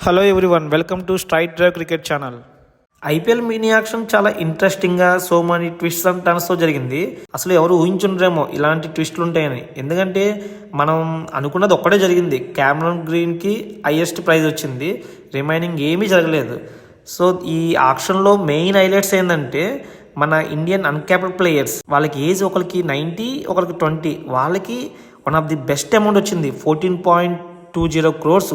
Hello everyone, welcome to straight drive cricket channel. IPL mini action చాలా ఇంట్రెస్టింగ్గా so money twists and టర్న్స్తో జరిగింది. అసలు ఎవరు ఊహించుండ్రేమో ఇలాంటి ట్విస్టులు ఉంటాయని. ఎందుకంటే మనం అనుకున్నది ఒక్కటే జరిగింది. క్యామరన్ గ్రీన్కి హైయెస్ట్ ప్రైజ్ వచ్చింది, రిమైనింగ్ ఏమీ జరగలేదు. సో ఈ ఆక్షన్లో మెయిన్ హైలైట్స్ ఏంటంటే మన ఇండియన్ అన్క్యాప్డ్ ప్లేయర్స్, వాళ్ళకి ఏజ్ ఒకరికి 90, ఒకరికి 20, వాళ్ళకి one of the best amount వచ్చింది, 14.20 crores.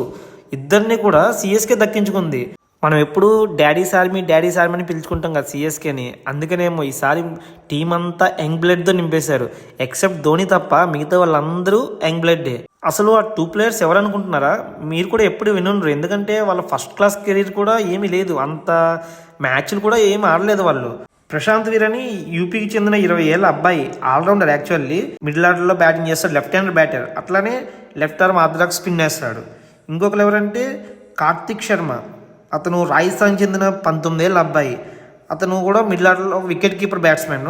ఇద్దరిని కూడా సిఎస్కే దక్కించుకుంది. మనం ఎప్పుడు డాడీస్ ఆర్మీ అని పిలుచుకుంటాం కదా సిఎస్కేని. అందుకనేమో ఈసారి టీం అంతా యంగ్ బ్లడ్తో నింపేశారు. ఎక్సెప్ట్ ధోని తప్ప మిగతా వాళ్ళందరూ యంగ్ బ్లడ్డే. అసలు ఆ 2 players ఎవరు అనుకుంటున్నారా? మీరు కూడా ఎప్పుడు వినుండ్రు. ఎందుకంటే వాళ్ళ ఫస్ట్ క్లాస్ కెరీర్ కూడా ఏమీ లేదు, అంత మ్యాచ్లు కూడా ఏమి ఆడలేదు వాళ్ళు. ప్రశాంత్ వీర్ అని యూపీకి చెందిన 20 ఏళ్ళ అబ్బాయి, ఆల్రౌండర్. యాక్చువల్లీ మిడిల్ ఆర్డర్లో బ్యాటింగ్ చేస్తాడు, లెఫ్ట్ హ్యాండర్ బ్యాటర్. అట్లానే లెఫ్ట్ ఆర్మ్ ఆర్థడాక్స్ స్పిన్ వేస్తాడు. ఇంకొకరు ఎవరంటే కార్తిక్ శర్మ, అతను రాజస్థాన్ చెందిన 19 ఏళ్ళ అబ్బాయి. అతను కూడా మిడిల్ ఆర్డర్లో వికెట్ కీపర్ బ్యాట్స్మెన్.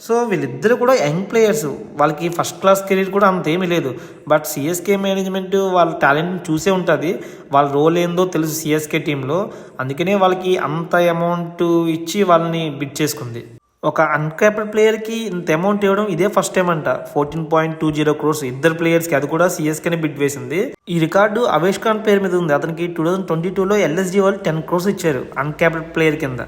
సో వీళ్ళిద్దరు కూడా యంగ్ ప్లేయర్స్, వాళ్ళకి ఫస్ట్ క్లాస్ కెరీర్ కూడా అంతేమీ లేదు. బట్ సిఎస్కే మేనేజ్మెంట్ వాళ్ళ టాలెంట్ చూసే ఉంటుంది, వాళ్ళ రోల్ ఏందో తెలుసు సిఎస్కే టీంలో. అందుకనే వాళ్ళకి అంత అమౌంట్ ఇచ్చి వాళ్ళని బిడ్ చేసుకుంది. ఒక అన్క్యాప్డ్ ప్లేయర్కి ఇంత అమౌంట్ ఇవ్వడం ఇదే ఫస్ట్ టైం అంట. 14.20 crores ఇద్దరు ప్లేయర్స్కి, అది కూడా సిఎస్కేనే బిడ్ వేసింది. ఈ రికార్డు అవేష్ ఖాన్ పేరు మీద ఉంది. అతనికి 2022లో ఎల్ఎస్జీ వాళ్ళు 10 crores ఇచ్చారు అన్క్యాప్డ్ ప్లేయర్ కింద.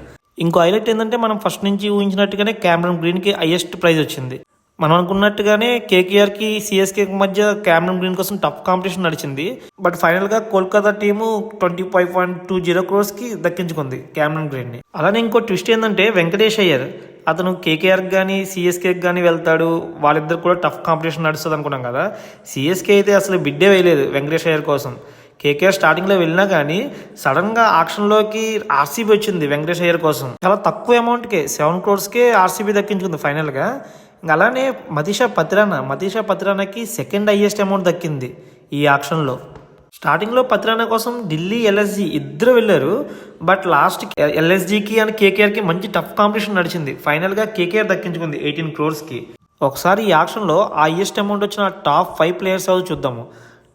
ఇంకో హైలైట్ ఏంటంటే మనం ఫస్ట్ నుంచి ఊహించినట్టుగానే క్యామరన్ గ్రీన్కి హైయెస్ట్ ప్రైజ్ వచ్చింది. మనం అనుకున్నట్టుగానే కేకేఆర్కి సిఎస్కేకి మధ్య క్యామరన్ గ్రీన్ కోసం టఫ్ కాంపిటీషన్ నడిచింది. బట్ ఫైనల్గా కోల్కతా టీము 25.20 crores దక్కించుకుంది క్యామరన్ గ్రీన్ని. అలానే ఇంకో ట్విస్ట్ ఏంటంటే వెంకటేష్ అయ్యర్, అతను కేకేఆర్కి కానీ సిఎస్కేకి కానీ వెళ్తాడు. వాళ్ళిద్దరు కూడా టఫ్ కాంపిటీషన్ నడుస్తుంది అనుకున్నాం కదా. సిఎస్కే అయితే అసలు బిడ్డే వేయలేదు వెంకటేష్ అయ్యర్ కోసం. కేకేఆర్ స్టార్టింగ్లో వెళ్ళినా కానీ సడన్గా ఆక్షన్లోకి ఆర్సీబీ వచ్చింది వెంకటేష్ అయ్యర్ కోసం. చాలా తక్కువ అమౌంట్కే 7 crores ఆర్సీబీ దక్కించుకుంది ఫైనల్గా. ఇంకా అలానే మతీషా పత్రానాకి సెకండ్ హైయెస్ట్ అమౌంట్ దక్కింది ఈ ఆక్షన్లో. స్టార్టింగ్లో పత్రానా కోసం ఢిల్లీ, ఎల్ఎస్జీ ఇద్దరు వెళ్ళారు. బట్ లాస్ట్కి ఎల్ఎస్జీకి అండ్ కేకేఆర్కి మంచి టఫ్ కాంపిటీషన్ నడిచింది. ఫైనల్గా కేకేఆర్ దక్కించుకుంది 18 crores. ఒకసారి ఈ ఆక్షన్లో ఆ హైయెస్ట్ అమౌంట్ వచ్చిన టాప్ 5 players ఎవరు చూద్దాము.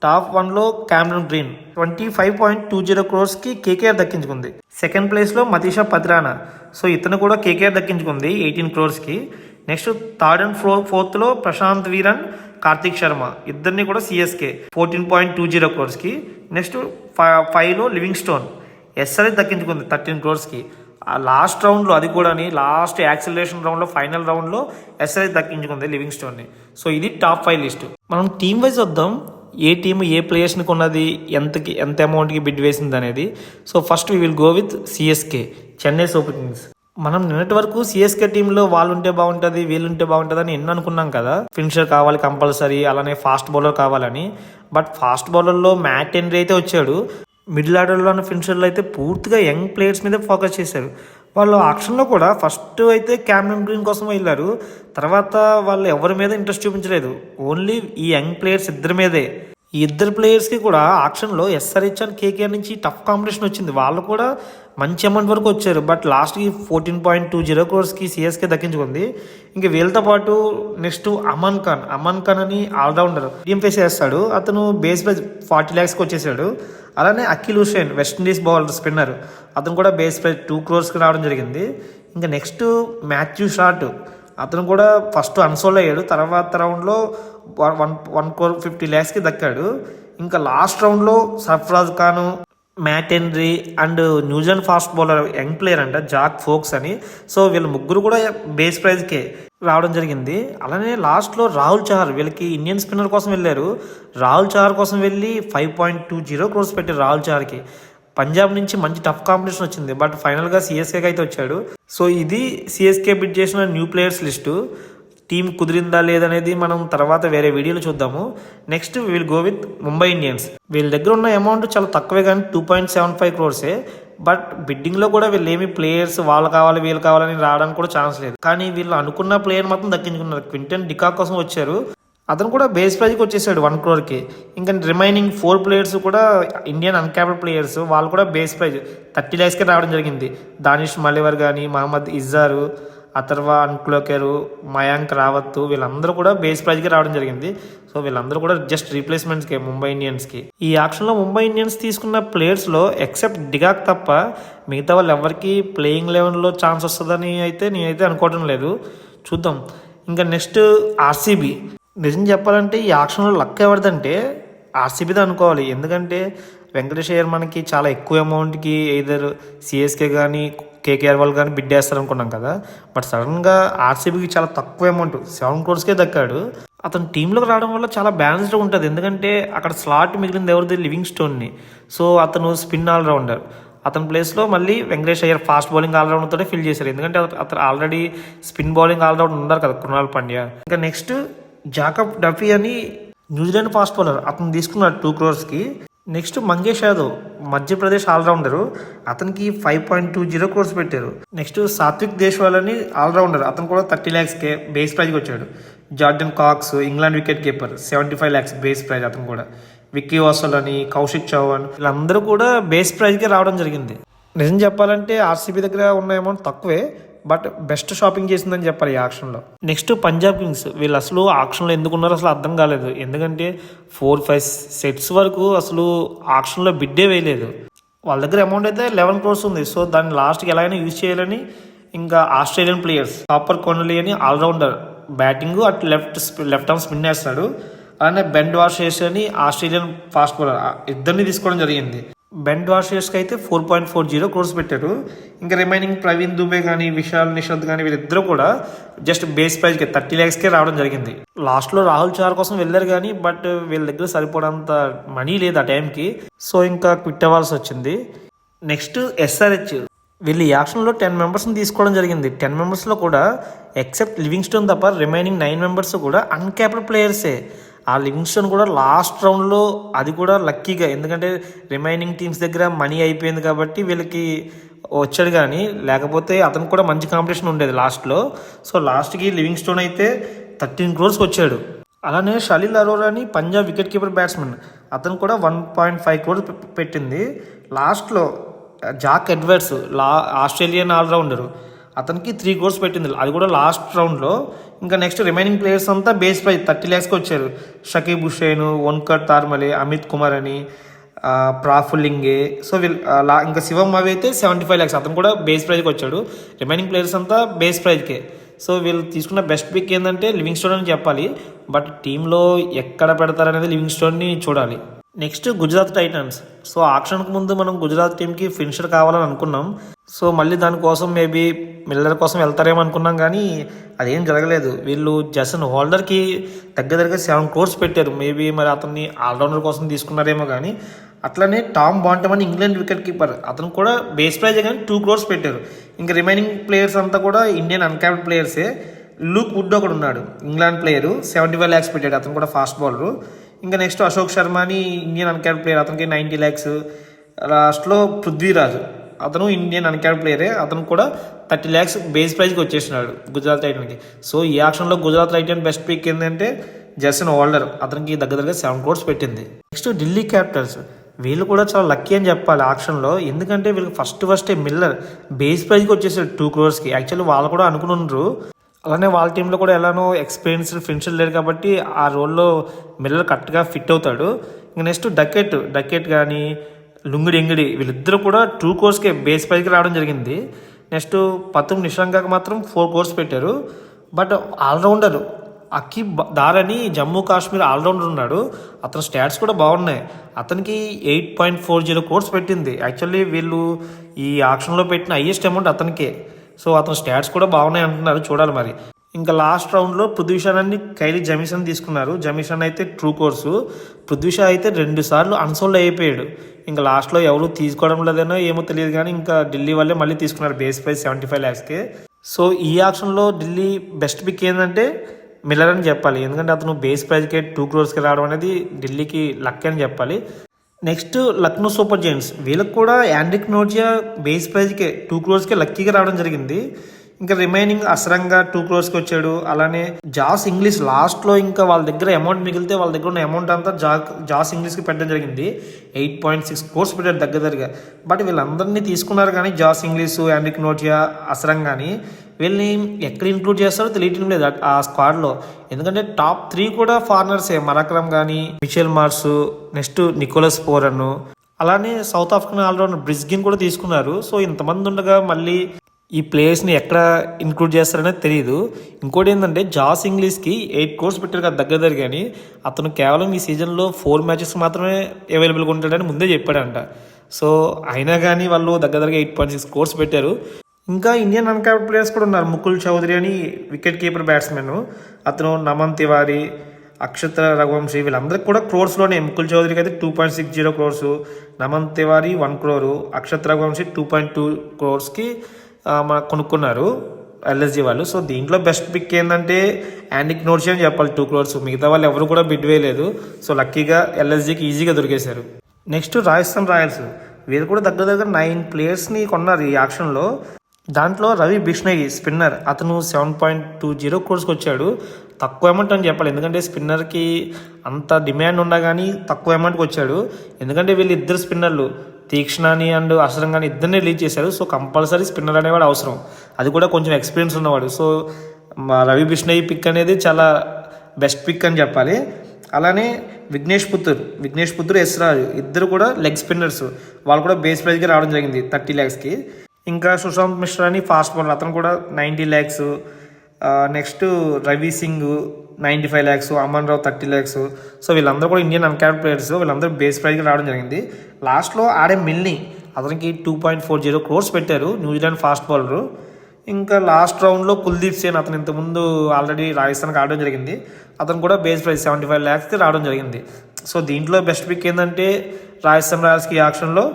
టాప్ 1లో క్యామరన్ గ్రీన్ 25.20 crores కేకేఆర్ దక్కించుకుంది. సెకండ్ ప్లేస్లో మతీషా పత్రానా, సో ఇతను కూడా కేకేఆర్ దక్కించుకుంది 18 crores. నెక్స్ట్ థర్డ్ అండ్ ఫోర్త్లో ప్రశాంత్ వీర్ అండ్ కార్తిక్ శర్మ, ఇద్దరిని కూడా సిఎస్కే 14.20 crores. నెక్స్ట్ 5లో లివింగ్ స్టోన్, ఎస్ఆర్హెచ్ దక్కించుకుంది 13 crores. ఆ లాస్ట్ రౌండ్లో, అది కూడా లాస్ట్ యాక్సిలరేషన్ రౌండ్లో, ఫైనల్ రౌండ్లో ఎస్ఆర్హెచ్ దక్కించుకుంది లివింగ్ స్టోన్ని. సో ఇది టాప్ 5 లిస్ట్. మనం టీం వైజ్ వద్దాం, ఏ టీము ఏ ప్లేయర్స్ని కొన్నది, ఎంత అమౌంట్కి బిడ్ వేసింది అనేది. So first we will go with CSK, Chennai super Kings. మనం నిన్నటి వరకు సిఎస్కే టీంలో వాళ్ళు ఉంటే బాగుంటుంది, వీళ్ళుంటే బాగుంటుంది అని ఎన్నో అనుకున్నాం కదా. ఫినిషర్ కావాలి కంపల్సరీ, అలానే ఫాస్ట్ బౌలర్ కావాలని. బట్ ఫాస్ట్ బౌలర్లో మ్యాట్ హెన్రీ అయితే వచ్చాడు. మిడిల్ ఆర్డర్లో ఫినిషర్లో అయితే పూర్తిగా యంగ్ ప్లేయర్స్ మీద ఫోకస్ చేశారు. వాళ్ళు ఆక్షన్లో కూడా ఫస్ట్ అయితే క్యామరన్ గ్రీన్ కోసం వెళ్ళారు. తర్వాత వాళ్ళు ఎవరి మీద ఇంట్రెస్ట్ చూపించలేదు, ఓన్లీ ఈ యంగ్ ప్లేయర్స్ ఇద్దరి మీదే. ఈ ఇద్దరు ప్లేయర్స్కి కూడా ఆక్షన్లో ఎస్ఆర్హెచ్ అండ్ కేకేఆర్ నుంచి టఫ్ కాంపిటీషన్ వచ్చింది. వాళ్ళు కూడా మంచి అమౌంట్ వరకు వచ్చారు. బట్ లాస్ట్కి 14.20 crores సిఎస్కే దక్కించుకుంది. ఇంకా వీళ్ళతో పాటు నెక్స్ట్ అమాన్ ఖాన్ అని ఆల్రౌండర్ టీం ఫేస్ చేస్తాడు. అతను బేస్ ప్రైజ్ 40 lakhs వచ్చేసాడు. అలానే Akeal Hosein, West Indies bowler spinner, అతను కూడా బేస్ ప్రైజ్ 2 crores రావడం జరిగింది. ఇంకా నెక్స్ట్ మాథ్యూ షాట్, అతను కూడా ఫస్ట్ అన్సోల్డ్ అయ్యాడు. తర్వాత రౌండ్లో 1.50 lakhs దక్కాడు. ఇంకా లాస్ట్ రౌండ్లో Sarfaraz Khan, Matt Henry and New Zealand fast bowler young player అంట జాక్ ఫోక్స్ అని. సో వీళ్ళ ముగ్గురు కూడా బేస్ ప్రైజ్కే రావడం జరిగింది. అలానే లాస్ట్లో రాహుల్ చహర్, వీళ్ళకి ఇండియన్ స్పిన్నర్ కోసం వెళ్ళారు. రాహుల్ చహర్ కోసం వెళ్ళి 5.20 crores పెట్టారు రాహుల్ చహర్కి. పంజాబ్ నుంచి మంచి టఫ్ కాంపిటీషన్ వచ్చింది. బట్ ఫైనల్గా సిఎస్కేకి అయితే వచ్చాడు. సో ఇది సిఎస్కే బిడ్ చేసిన న్యూ ప్లేయర్స్ లిస్టు. టీం కుదిరిందా లేదనేది మనం తర్వాత వేరే వీడియోలో చూద్దాము. Next will go with Mumbai Indians. వీళ్ళ దగ్గర ఉన్న అమౌంట్ చాలా తక్కువే, కానీ 2.75 crores. బట్ బిడ్డింగ్లో కూడా వీళ్ళు ఏమి ప్లేయర్స్ వాళ్ళు కావాలి వీళ్ళు కావాలని రావడానికి కూడా ఛాన్స్ లేదు. కానీ వీళ్ళు అనుకున్న ప్లేయర్ మాత్రం దక్కించుకున్నారు. క్వింటన్ డికాక్ కోసం వచ్చారు, అతను కూడా బేస్ ప్రైజ్కి వచ్చేసాడు 1 crore. ఇంకా రిమైనింగ్ 4 players కూడా ఇండియన్ అన్క్యాప్డ్ ప్లేయర్స్, వాళ్ళు కూడా బేస్ ప్రైజ్ 30 lakhs రావడం జరిగింది. దానిష్ మలేవర్ కానీ, మహమ్మద్ ఇజ్జారు, అథర్వా అన్క్లోకెరు, మయాంక్ రావత్ వీళ్ళందరూ కూడా బేస్ ప్రైజ్కి రావడం జరిగింది. సో వీళ్ళందరూ కూడా జస్ట్ రీప్లేస్మెంట్స్కే ముంబై ఇండియన్స్కి. ఈ ఆక్షన్లో ముంబై ఇండియన్స్ తీసుకున్న ప్లేయర్స్లో ఎక్సెప్ట్ డిగాక్ తప్ప మిగతా వాళ్ళు ఎవరికి ప్లేయింగ్ లెవెన్లో ఛాన్స్ వస్తుందని అయితే నేనైతే అనుకోవడం లేదు. చూద్దాం. ఇంకా నెక్స్ట్ ఆర్సీబీ. నిజం చెప్పాలంటే ఈ ఆక్షన్లో లక్ ఎవరిదంటే ఆర్సీబీదే అనుకోవాలి. ఎందుకంటే వెంకటేష్ అయ్యర్ మనకి చాలా ఎక్కువ అమౌంట్కి ఎయిదర్ సిఎస్కే కానీ కేకేఆర్ వాళ్ళు కానీ బిడ్ వేస్తారనుకున్నాం కదా. బట్ సడన్గా ఆర్సీబీకి చాలా తక్కువ అమౌంట్ 7 crores దక్కాడు. అతను టీంలోకి రావడం వల్ల చాలా బ్యాలెన్స్డ్గా ఉంటుంది. ఎందుకంటే అక్కడ స్లాట్ మిగిలింది ఎవరిది, లివింగ్ స్టోన్ని. సో అతను స్పిన్ ఆల్రౌండర్. అతని ప్లేస్లో మళ్ళీ వెంకటేష్ అయ్యర్ ఫాస్ట్ బౌలింగ్ ఆల్రౌండర్తో ఫిల్ చేశారు. ఎందుకంటే అతను ఆల్రెడీ స్పిన్ బౌలింగ్ ఆల్రౌండర్ ఉన్నారు కదా కృణాల్ పాండ్యా. ఇంకా నెక్స్ట్ జాకబ్ డఫీ అని న్యూజిలాండ్ ఫాస్ట్ బౌలర్, అతను తీసుకున్నాడు 2 crores. Next Mangesh Yadav Madhya Pradesh all-rounder, అతనికి 5.20 crores పెట్టారు. నెక్స్ట్ సాత్విక్ దేశ్వాల్ అని ఆల్రౌండర్, అతను కూడా 30 lakhs బేస్ ప్రైజ్కి వచ్చాడు. Jordan Cox England wicket keeper 75 lakhs base price, అతను కూడా. విక్కీ వాసల్ అని, కౌశిక్ చౌహాన్ వీళ్ళందరూ కూడా బేస్ ప్రైజ్కే రావడం జరిగింది. నిజం చెప్పాలంటే ఆర్సీబీ దగ్గర ఉన్న అమౌంట్ తక్కువే, బట్ బెస్ట్ షాపింగ్ చేసిందని చెప్పాలి ఈ ఆక్షన్లో. Next Punjab Kings. వీళ్ళు అసలు ఆక్షన్లో ఎందుకు ఉన్నారో అసలు అర్థం కాలేదు. ఎందుకంటే 4-5 sets వరకు అసలు ఆక్షన్లో బిడ్డే వేయలేదు. వాళ్ళ దగ్గర అమౌంట్ అయితే 11 crores ఉంది. సో దాన్ని లాస్ట్కి ఎలా అయినా యూజ్ చేయాలని ఇంకా ఆస్ట్రేలియన్ ప్లేయర్స్ హాపర్ కొనలి అని ఆల్రౌండర్, బ్యాటింగ్ అటు లెఫ్ట్ ఆర్మ్ స్పిన్ వేస్తాడు. అలానే బెన్ వాషెస్ అని ఆస్ట్రేలియన్ ఫాస్ట్ బౌలర్, ఇద్దరిని తీసుకోవడం జరిగింది. బెన్ వాషెస్కి అయితే 4.40 crores పెట్టారు. ఇంకా రిమైనింగ్ ప్రవీణ్ దుబే కానీ విశాల్ నిషాద్ కానీ వీళ్ళిద్దరూ కూడా జస్ట్ బేస్ ప్రైజ్కి 30 lakhs రావడం జరిగింది. లాస్ట్లో రాహుల్ చార్ కోసం వెళ్ళారు కానీ బట్ వీళ్ళ దగ్గర సరిపోవడంత మనీ లేదు ఆ టైంకి. సో ఇంకా క్విట్ అవ్వాల్సి వచ్చింది. Next SRH. వీళ్ళు ఈ యాక్షన్లో 10 members తీసుకోవడం జరిగింది. 10 members కూడా ఎక్సెప్ట్ లివింగ్స్టోన్ తప్ప రిమైనింగ్ 9 members కూడా అన్క్యాప్డ్ ప్లేయర్సే. ఆ లివింగ్స్టోన్ కూడా లాస్ట్ రౌండ్లో, అది కూడా లక్కీగా, ఎందుకంటే రిమైనింగ్ టీమ్స్ దగ్గర మనీ అయిపోయింది కాబట్టి వీళ్ళకి వచ్చాడు. కానీ లేకపోతే అతను కూడా మంచి కాంపిటీషన్ ఉండేది లాస్ట్లో. సో లాస్ట్కి లివింగ్స్టోన్ అయితే 13 crores వచ్చాడు. అలానే షలీల్ అరోరా అని పంజాబ్ వికెట్ కీపర్ బ్యాట్స్మెన్, అతను కూడా 1.5 crores పెట్టింది. లాస్ట్లో జాక్ ఎడ్వర్డ్స్ ఆస్ట్రేలియన్ ఆల్రౌండరు, అతనికి 3 crores పెట్టింది, అది కూడా లాస్ట్ రౌండ్లో. ఇంకా నెక్స్ట్ రిమైనింగ్ ప్లేయర్స్ అంతా బేస్ ప్రైజ్ 30 lakhs వచ్చారు. షకీబ్ హుషేన్, వన్కర్ తార్మలే, అమిత్ కుమార్ అని, ప్రాఫుల్లింగే. సో వీళ్ళు ఇంకా శివం అవి అయితే 75 lakhs, అతను కూడా బేస్ ప్రైజ్కి వచ్చాడు. రిమైనింగ్ ప్లేయర్స్ అంతా బేస్ ప్రైజ్కే. సో వీళ్ళు తీసుకున్న బెస్ట్ పిక్ ఏంటంటే లివింగ్స్టోన్ అని చెప్పాలి. బట్ టీంలో ఎక్కడ పెడతారనేది లివింగ్స్టోన్ని చూడాలి. Next Gujarat Titans. సో ఆక్షన్కి ముందు మనం గుజరాత్ టీంకి ఫినిషర్ కావాలని అనుకున్నాం. సో మళ్ళీ దానికోసం మేబీ మిల్లర్ కోసం వెళ్తారేమో అనుకున్నాం, కానీ అదేం జరగలేదు. వీళ్ళు జసన్ హోల్డర్కి దగ్గరగా 7 crores పెట్టారు. మేబీ మరి అతన్ని ఆల్రౌండర్ కోసం తీసుకున్నారేమో. కానీ అట్లనే టామ్ బాంటమ్ అని ఇంగ్లాండ్ వికెట్ కీపర్, అతను కూడా బేస్ ప్రైజ్ కానీ 2 crores పెట్టారు. ఇంకా రిమైనింగ్ ప్లేయర్స్ అంతా కూడా ఇండియన్ అన్క్యాప్డ్ ప్లేయర్సే. లూక్ వుడ్ ఒకడు ఉన్నాడు, ఇంగ్లాండ్ ప్లేయరు, 75 lakhs పెట్టాడు, అతను కూడా ఫాస్ట్ బౌలరు. ఇంకా నెక్స్ట్ అశోక్ శర్మ అని ఇండియన్ అన్క్యాప్డ్ ప్లేయర్, అతనికి 90 lakhs. లాస్ట్లో పృథ్వీరాజ్, అతను ఇండియన్ అన్క్యాప్డ్ ప్లేయరే, అతను కూడా 30 lakhs బేస్ ప్రైజ్కి వచ్చేసినాడు గుజరాత్ టైటన్కి. సో ఈ ఆక్షన్లో గుజరాత్ టైటన్ బెస్ట్ పిక్ ఏంటంటే జసన్ హోల్డర్, అతనికి దగ్గరగా 7 crores పెట్టింది. Next Delhi Capitals. వీళ్ళు కూడా చాలా లక్కీ అని చెప్పాలి ఆక్షన్లో. ఎందుకంటే వీళ్ళకి ఫస్టే మిల్లర్ బేస్ ప్రైజ్కి వచ్చేసాడు 2 crores. యాక్చువల్లీ వాళ్ళు కూడా అనుకుని ఉండరు. అలానే వాళ్ళ టీంలో కూడా ఎలానో ఎక్స్పీరియన్స్డ్ ఫినిషర్ లేరు కాబట్టి ఆ రోల్లో మిల్లర్ కరెక్ట్గా ఫిట్ అవుతాడు. ఇంకా నెక్స్ట్ డకెట్ కానీ లుంగిడి ఎంగిడి వీళ్ళిద్దరూ కూడా 2 crores బేస్ ప్రైజ్కి రావడం జరిగింది. నెక్స్ట్ పతుమ్ నిషాంకాకి మాత్రం 4 crores పెట్టారు. బట్ ఆల్రౌండర్ అకీబ్ దార్ అని జమ్మూ కాశ్మీర్ ఆల్రౌండర్ ఉన్నాడు, అతని స్టాట్స్ కూడా బాగున్నాయి. అతనికి 8.40 crores పెట్టింది. యాక్చువల్లీ వీళ్ళు ఈ ఆక్షన్లో పెట్టిన హైయెస్ట్ అమౌంట్ అతనికే. సో అతని స్టాట్స్ కూడా బాగున్నాయి అంటున్నారు, చూడాలి మరి. ఇంకా లాస్ట్ రౌండ్లో పృథ్వీషాన్ అని కైలీ జమీసన్ తీసుకున్నారు. జమీసన్ అయితే 2 crores. పృథ్వీషా అయితే 2 సార్లు అన్సోల్డ్ అయిపోయాడు. ఇంకా లాస్ట్లో ఎవరు తీసుకోవడం లేదనో ఏమో తెలియదు, కానీ ఇంకా ఢిల్లీ వాళ్ళే మళ్ళీ తీసుకున్నారు బేస్ ప్రైస్ 75 lakhs. సో ఈ ఆక్షన్లో ఢిల్లీ బెస్ట్ పిక్ ఏంటంటే మిల్లర్ అని చెప్పాలి. ఎందుకంటే అతను బేస్ ప్రైజ్కే 2 crores రావడం అనేది ఢిల్లీకి లక్ అని చెప్పాలి. Next Lucknow super Giants. వీళ్ళకి కూడా యాండ్రిక్ నోజియా బేస్ ప్రైజ్కే 2 crores లక్కీగా రావడం జరిగింది. ఇంకా రిమైనింగ్ అసరంగా 2 crores వచ్చాడు. అలానే జాస్ ఇంగ్లీష్ లాస్ట్లో ఇంకా వాళ్ళ దగ్గర అమౌంట్ మిగిలితే వాళ్ళ దగ్గర ఉన్న అమౌంట్ అంతా జాస్ ఇంగ్లీష్కి పెట్టడం జరిగింది. 8.6 crores పెట్టారు దగ్గరగా. బట్ వీళ్ళందరినీ తీసుకున్నారు కానీ జాస్ ఇంగ్లీష్, యాండ్రిక్ నోటియా, అసరం కానీ వీళ్ళని ఎక్కడ ఇంక్లూడ్ చేస్తారో తెలియటం లేదు ఆ స్క్వాడ్లో. ఎందుకంటే టాప్ 3 కూడా ఫారినర్సే. మరాక్రమ్ కానీ, Mitchell Marsh, next Nicholas Pooran, అలానే సౌత్ ఆఫ్రికన్ ఆల్రౌండర్ బ్రిస్గిన్ కూడా తీసుకున్నారు. సో ఇంతమంది ఉండగా మళ్ళీ ఈ ప్లేయర్స్ని ఎక్కడ ఇంక్లూడ్ చేస్తారనేది తెలియదు. ఇంకోటి ఏంటంటే జాస్ ఇంగ్లీష్కి 8 crores పెట్టారు కదా దగ్గర కానీ అతను కేవలం ఈ సీజన్లో 4 matches మాత్రమే అవైలబుల్గా ఉంటాడని ముందే చెప్పాడంట. సో అయినా కానీ వాళ్ళు దగ్గరగా 8.6 crores పెట్టారు. ఇంకా ఇండియన్ అన్క్యాప్డ్ ప్లేయర్స్ కూడా ఉన్నారు. ముకుల్ చౌదరి అని వికెట్ కీపర్ బ్యాట్స్మెన్, అతను నమన్ తివారీ, అక్షత్ర రఘువంశీ వీళ్ళందరికీ కూడా క్రోర్స్లోనే. ముకుల్ చౌదరికి అయితే 2.60 crores, Naman Tiwari 1 crore, Akshat Raghuvanshi 2.2 crores కొనుక్కున్నారు ఎల్ఎస్జీ వాళ్ళు. సో దీంట్లో బెస్ట్ పిక్ ఏంటంటే యాండ్రిక్ నోటియా అని చెప్పాలి, 2 crores. మిగతా వాళ్ళు ఎవరు కూడా బిడ్ వేయలేదు. సో లక్కీగా ఎల్ఎస్జీకి ఈజీగా దొరికేశారు. నెక్స్ట్ రాజస్థాన్ రాయల్స్, వీళ్ళు కూడా దగ్గర 9 players కొన్నారు ఈ యాక్షన్లో. దాంట్లో రవి బిష్ణోయ్ స్పిన్నర్, అతను 7.20 crores వచ్చాడు. తక్కువ అమౌంట్ అని చెప్పాలి, ఎందుకంటే స్పిన్నర్కి అంత డిమాండ్ ఉన్నా కానీ తక్కువ అమౌంట్కి వచ్చాడు. ఎందుకంటే వీళ్ళు ఇద్దరు స్పిన్నర్లు, తీక్షణాని అండ్ అసరం కానీ ఇద్దరిని రిలీజ్ చేశారు. సో కంపల్సరీ స్పిన్నర్ అనేవాడు అవసరం, అది కూడా కొంచెం ఎక్స్పీరియన్స్ ఉన్నవాడు. సో రవి బిష్ణోయ్ పిక్ అనేది చాలా బెస్ట్ పిక్ అని చెప్పాలి. అలానే విఘ్నేష్ పుత్తూర్, ఎస్ రాజు ఇద్దరు కూడా లెగ్ స్పిన్నర్స్. వాళ్ళు కూడా బేస్ ప్రైజ్కి రావడం జరిగింది 30 lakhsకి. ఇంకా సుశాంత్ మిశ్రా అని ఫాస్ట్ బౌలర్, అతను కూడా 90 lakhs. Next Ravi Singh 95 lakhs, Aman Rao 30 lakhs. So వీళ్ళందరూ కూడా ఇండియన్ అన్క్యాప్డ్ ప్లేయర్స్. వీళ్ళందరూ బేస్ ప్రైజ్కి రావడం జరిగింది. లాస్ట్లో ఆడే మిల్ని, అతనికి 2.40 crores పెట్టారు, న్యూజిలాండ్ ఫాస్ట్ బౌలరు. ఇంకా లాస్ట్ రౌండ్లో కుల్దీప్ సేన్, అతను ఇంతకుముందు ఆల్రెడీ రాజస్థాన్కి ఆడడం జరిగింది. అతను కూడా బేస్ ప్రైజ్ 75 lakhsకి రావడం జరిగింది. సో దీంట్లో బెస్ట్ పిక్ ఏంటంటే రాజస్థాన్ రాయల్స్కి ఈ ఆక్షన్లో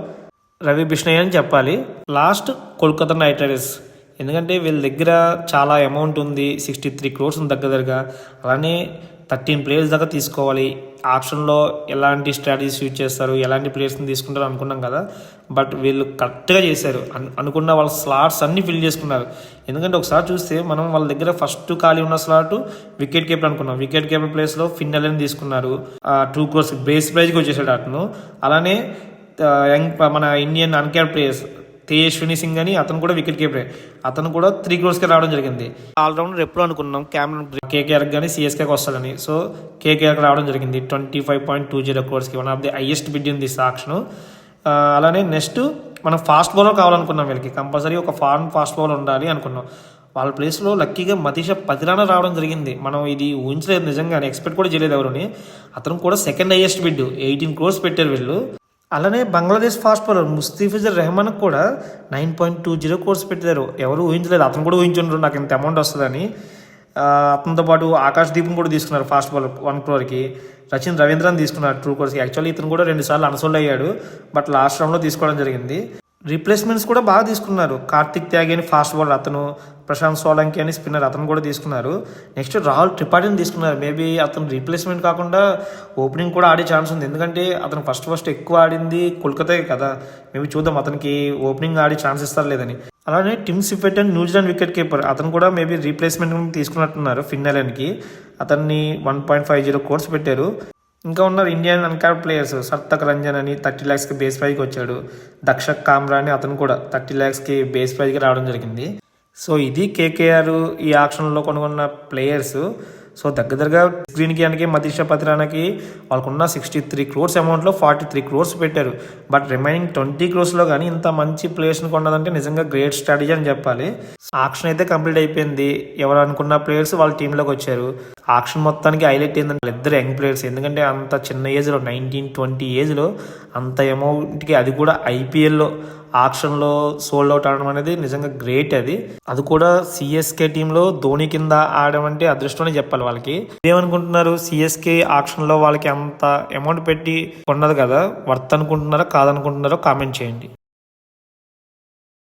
రవి బిష్ణోయ్ అని చెప్పాలి. లాస్ట్ కోల్కతా నైట్ రైడర్స్, ఎందుకంటే వీళ్ళ దగ్గర చాలా అమౌంట్ ఉంది, 63 crores ఉంది దగ్గరగా. అలానే 13 players దాకా తీసుకోవాలి. ఆప్షన్లో ఎలాంటి స్ట్రాటజీస్ యూజ్ చేస్తారు, ఎలాంటి ప్లేయర్స్ని తీసుకుంటారు అనుకున్నాం కదా. బట్ వీళ్ళు కరెక్ట్గా చేశారు. అనుకున్న వాళ్ళ స్లాట్స్ అన్నీ ఫిల్ చేసుకున్నారు. ఎందుకంటే ఒకసారి చూస్తే మనం వాళ్ళ దగ్గర ఫస్ట్ ఖాళీ ఉన్న స్లాట్ వికెట్ కీపర్ అనుకున్నాం. వికెట్ కీపర్ ప్లేస్లో ఫిన్ అలెన్ తీసుకున్నారు. 2 crores బేస్ ప్రైజ్కి వచ్చేసాడు అతను. అలానే మన Indian uncapped players Tejaswini Singh అని, అతను కూడా వికెట్ కీపరే, అతను కూడా 3 crores రావడం జరిగింది. ఆల్రౌండర్ ఎప్పుడు అనుకున్నాం క్యామరన్ కేకేఆర్కి కానీ సిఎస్కేకి వస్తాడని. సో కేకేఆర్కి రావడం జరిగింది 25.20 crores, one of the highest bid in this auction. అలానే నెక్స్ట్ మనం ఫాస్ట్ బౌలర్ కావాలనుకున్నాం. వీళ్ళకి కంపల్సరీ ఒక ఫాస్ట్ బౌలర్ ఉండాలి అనుకున్నాం. వాళ్ళ ప్లేస్లో లక్కీగా మతీష పతిరానా రావడం జరిగింది. మనం ఇది ఊహించలేదు, నిజంగానే ఎక్స్పెక్ట్ కూడా చేయలేదు ఎవరుని. అతను కూడా సెకండ్ హైయెస్ట్ బిడ్ 18 crores పెట్టారు వీళ్ళు. అలానే బంగ్లాదేశ్ ఫాస్ట్ బౌలర్ ముస్తఫిజుర్ రెహమాన్కి కూడా 9.20 crores పెట్టారు. ఎవరు ఊహించలేదు, అతను కూడా ఊహించుంటారు నాకు ఇంత అమౌంట్ వస్తుందని. అతనితో పాటు ఆకాష్ దీపం కూడా తీసుకున్నారు fast bowler 1 crore. Rachin Ravindran తీసుకున్నారు 2 crores. యాక్చువల్లీ ఇతను కూడా 2 సార్లు అన్సోల్డ్ అయ్యాడు, బట్ లాస్ట్ రౌండ్లో తీసుకోవడం జరిగింది. రీప్లేస్మెంట్స్ కూడా బాగా తీసుకున్నారు. కార్తిక్ త్యాగి అని ఫాస్ట్ బౌలర్, అతను ప్రశాంత్ సోలంకి అని స్పిన్నర్, అతను కూడా తీసుకున్నారు. నెక్స్ట్ రాహుల్ త్రిపాఠిని తీసుకున్నారు. మేబీ అతను రీప్లేస్మెంట్ కాకుండా ఓపెనింగ్ కూడా ఆడే ఛాన్స్ ఉంది, ఎందుకంటే అతను ఫస్ట్ ఎక్కువ ఆడింది కోల్కతా కదా. మేబీ చూద్దాం అతనికి ఓపెనింగ్ ఆడే ఛాన్స్ ఇస్తారు లేదని. అలానే Tim Seifert and New Zealand wicket keeper, అతను కూడా మేబీ రీప్లేస్మెంట్ తీసుకున్నట్టున్నారు ఫిన్ అలెన్కి. అతన్ని 1.50 crores పెట్టారు. ఇంకా ఉన్నారు Indian uncapped players, Sarthak Ranjan అని 30 lakhsకి బేస్ ప్రైజ్కి వచ్చాడు. దక్షక్ కామ్రా అని అతను కూడా 30 lakhsకి బేస్ ప్రైజ్కి రావడం జరిగింది. సో ఇది కేకేఆర్ ఈ ఆక్షన్లో కొనుగొన్న ప్లేయర్స్. సో దగ్గరగా గ్రీన్కి అని మతీష పతిరానాకి వాళ్ళకున్న 63 crores అమౌంట్లో 43 crores పెట్టారు. బట్ రిమైనింగ్ 20 crores కానీ ఇంత మంచి ప్లేయర్స్ని కొన్నదంటే నిజంగా గ్రేట్ స్ట్రాటజీ అని చెప్పాలి. ఆక్షన్ అయితే కంప్లీట్ అయిపోయింది. ఎవరు అనుకున్న ప్లేయర్స్ వాళ్ళ టీంలోకి వచ్చారు. ఆక్షన్ మొత్తానికి హైలైట్ ఏంటంటే ఇద్దరు యంగ్ ప్లేయర్స్, ఎందుకంటే అంత చిన్న ఏజ్లో 19-20 ఏజ్లో అంత అమౌంట్కి, అది కూడా ఐపీఎల్లో ఆక్షన్లో సోల్డ్ అవుట్ ఆడడం అనేది నిజంగా గ్రేట్. అది కూడా సిఎస్కే టీంలో ధోని కింద ఆడడం అంటే అదృష్టం అని చెప్పాలి వాళ్ళకి. ఏమనుకుంటున్నారు, సిఎస్కే ఆక్షన్లో వాళ్ళకి అంత అమౌంట్ పెట్టి కొన్నది కదా, వర్త్ అనుకుంటున్నారో కాదనుకుంటున్నారో కామెంట్ చేయండి.